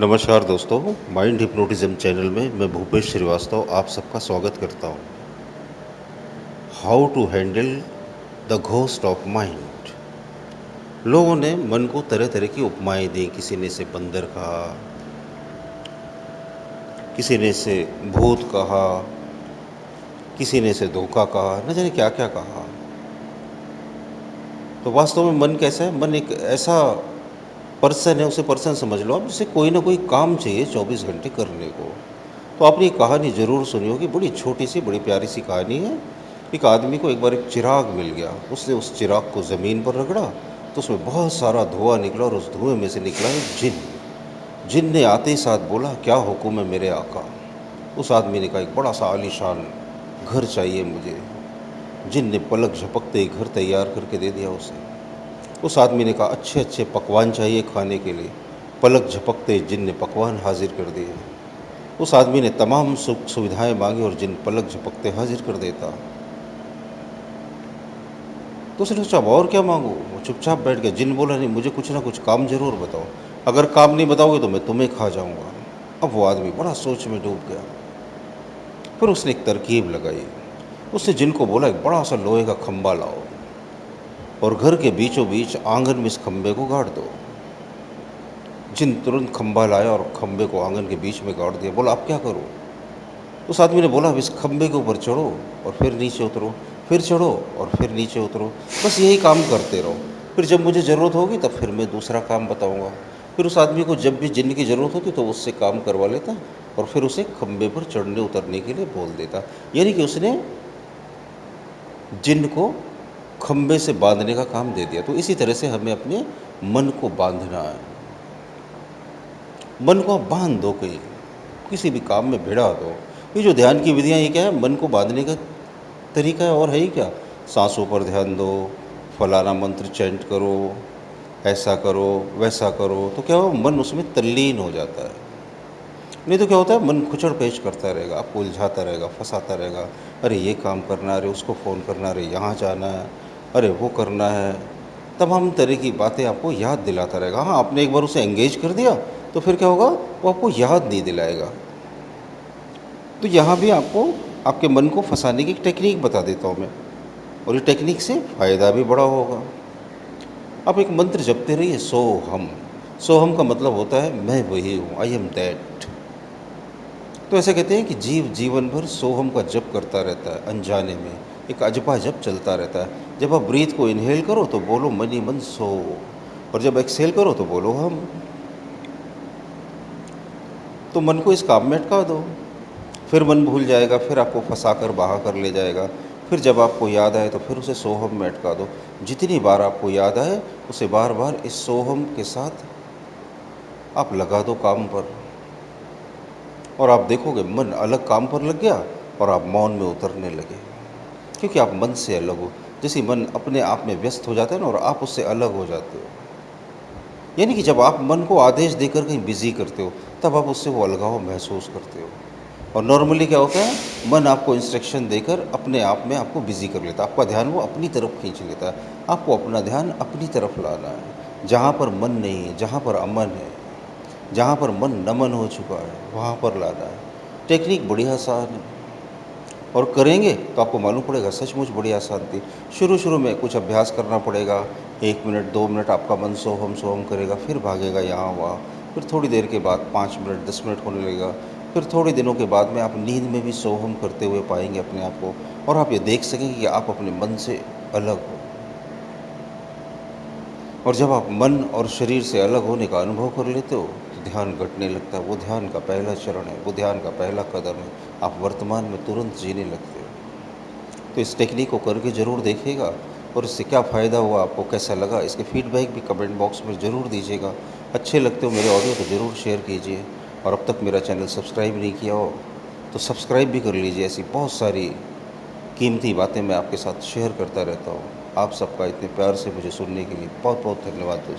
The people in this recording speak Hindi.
नमस्कार दोस्तों, माइंड हिप्नोटिज्म चैनल में मैं भूपेश श्रीवास्तव आप सबका स्वागत करता हूँ। How to handle the ghost of mind. लोगों ने मन को तरह तरह की उपमाएं दी। किसी ने इसे बंदर कहा, किसी ने इसे भूत कहा, किसी ने इसे धोखा कहा, न जाने क्या क्या कहा। तो वास्तव में मन कैसा है? मन एक ऐसा पर्सन है, उसे पर्सन समझ लो आप, जिसे कोई ना कोई काम चाहिए 24 घंटे करने को। तो आपने ये कहानी ज़रूर सुनी होगी, बड़ी छोटी सी बड़ी प्यारी सी कहानी है। एक आदमी को एक बार एक चिराग मिल गया। उसने उस चिराग को ज़मीन पर रगड़ा तो उसमें बहुत सारा धुआं निकला और उस धुएं में से निकला एक जिन। जिन ने आते ही साथ बोला, क्या हुक्म है मेरे आका? उस आदमी ने कहा, एक बड़ा सा आलीशान घर चाहिए मुझे। जिन ने पलक झपकते ही घर तैयार करके दे दिया उसे। उस आदमी ने कहा, अच्छे अच्छे पकवान चाहिए खाने के लिए। पलक झपकते ही जिन ने पकवान हाजिर कर दिए। उस आदमी ने तमाम सुख सुविधाएं मांगी और जिन पलक झपकते हाजिर कर देता। तो उसने सोचा, अब और क्या मांगू? वो चुपचाप बैठ गया। जिन बोला, नहीं, मुझे कुछ ना कुछ काम जरूर बताओ। अगर काम नहीं बताओगे तो मैं तुम्हें खा जाऊंगा। अब वो आदमी बड़ा सोच में डूब गया। फिर उसने एक तरकीब लगाई। उसने जिन को बोला, एक बड़ा सा लोहे का खंबा लाओ और घर के बीचों बीच आंगन में इस खंबे को गाड़ दो। जिन तुरंत खंबा लाया और खंबे को आंगन के बीच में गाड़ दिया। बोला, अब क्या करूं? उस आदमी ने बोला, अब इस खंबे के ऊपर चढ़ो और फिर नीचे उतरो, फिर चढ़ो और फिर नीचे उतरो। बस यही काम करते रहो। फिर जब मुझे ज़रूरत होगी तब फिर मैं दूसरा काम बताऊंगा। फिर उस आदमी को जब भी जिन की ज़रूरत होती तो उससे काम करवा लेता और फिर उसे खंबे पर चढ़ने उतरने के लिए बोल देता। यानी कि उसने जिन को खंबे से बांधने का काम दे दिया। तो इसी तरह से हमें अपने मन को बांधना है। मन को आप बांध दो, कहीं किसी भी काम में भिड़ा दो। ये जो ध्यान की विधियाँ, ये क्या है? मन को बांधने का तरीका है, और है ही क्या? सांसों पर ध्यान दो, फलाना मंत्र चैंट करो, ऐसा करो, वैसा करो। तो क्या हो, मन उसमें तल्लीन हो जाता है। नहीं तो क्या होता है, मन खुचड़ पेच करता रहेगा, आपको उलझाता रहेगा, फंसाता रहेगा। अरे ये काम करना है, अरे उसको फ़ोन करना, अरे यहाँ जाना है, अरे वो करना है। तमाम तरह की बातें आपको याद दिलाता रहेगा। हाँ, आपने एक बार उसे एंगेज कर दिया तो फिर क्या होगा, वो आपको याद नहीं दिलाएगा। तो यहाँ भी आपको आपके मन को फंसाने की एक टेक्निक बता देता हूँ मैं, और ये टेक्निक से फ़ायदा भी बड़ा होगा। आप एक मंत्र जपते रहिए, सोहम। सोहम का मतलब होता है मैं वही हूँ, आई एम दैट। तो ऐसा कहते हैं कि जीव जीवन भर सोहम का जप करता रहता है, अनजाने में एक अजपा जप चलता रहता है। जब आप ब्रीथ को इनहेल करो तो बोलो मनी मन सो, और जब एक्सहेल करो तो बोलो हम। तो मन को इस काम में अटका दो, फिर मन भूल जाएगा, फिर आपको फंसा कर बहा कर ले जाएगा। फिर जब आपको याद आए तो फिर उसे सोहम में अटका दो। जितनी बार आपको याद आए उसे बार बार इस सोहम के साथ आप लगा दो काम पर, और आप देखोगे मन अलग काम पर लग गया और आप मौन में उतरने लगे। क्योंकि आप मन से अलग हो। जैसे मन अपने आप में व्यस्त हो जाता है ना, और आप उससे अलग हो जाते हो। यानी कि जब आप मन को आदेश देकर कहीं बिजी करते हो तब आप उससे वो अलगाव महसूस करते हो। और नॉर्मली क्या होता है, मन आपको इंस्ट्रक्शन देकर अपने आप में आपको बिजी कर लेता है। आपका ध्यान वो अपनी तरफ खींच लेता है। आपको अपना ध्यान अपनी तरफ लाना है। जहाँ पर मन नहीं है, जहाँ पर अमन है, जहाँ पर मन नमन हो चुका है, वहाँ पर लाना है। टेक्निक बड़ी आसान है, और करेंगे तो आपको मालूम पड़ेगा सचमुच बड़ी आसान थी। शुरू शुरू में कुछ अभ्यास करना पड़ेगा। 1 मिनट 2 मिनट आपका मन सोहम सोहम करेगा, फिर भागेगा यहाँ वहाँ। फिर थोड़ी देर के बाद 5 मिनट 10 मिनट होने लगेगा। फिर थोड़े दिनों के बाद में आप नींद में भी सोहम करते हुए पाएंगे अपने आप को, और आप ये देख सकेंगे कि आप अपने मन से अलग हो। और जब आप मन और शरीर से अलग होने का अनुभव कर लेते हो तो ध्यान घटने लगता है। वो ध्यान का पहला चरण है, वो ध्यान का पहला कदम है। आप वर्तमान में तुरंत जीने लगते हो। तो इस टेक्निक को करके ज़रूर देखिएगा, और इससे क्या फ़ायदा हुआ, आपको कैसा लगा, इसके फीडबैक भी कमेंट बॉक्स में ज़रूर दीजिएगा। अच्छे लगते हो मेरे ऑडियो तो ज़रूर शेयर कीजिए, और अब तक मेरा चैनल सब्सक्राइब नहीं किया हो तो सब्सक्राइब भी कर लीजिए। ऐसी बहुत सारी कीमती बातें मैं आपके साथ शेयर करता रहता हूँ। आप सबका इतने प्यार से मुझे सुनने के लिए बहुत बहुत धन्यवाद दोस्तों।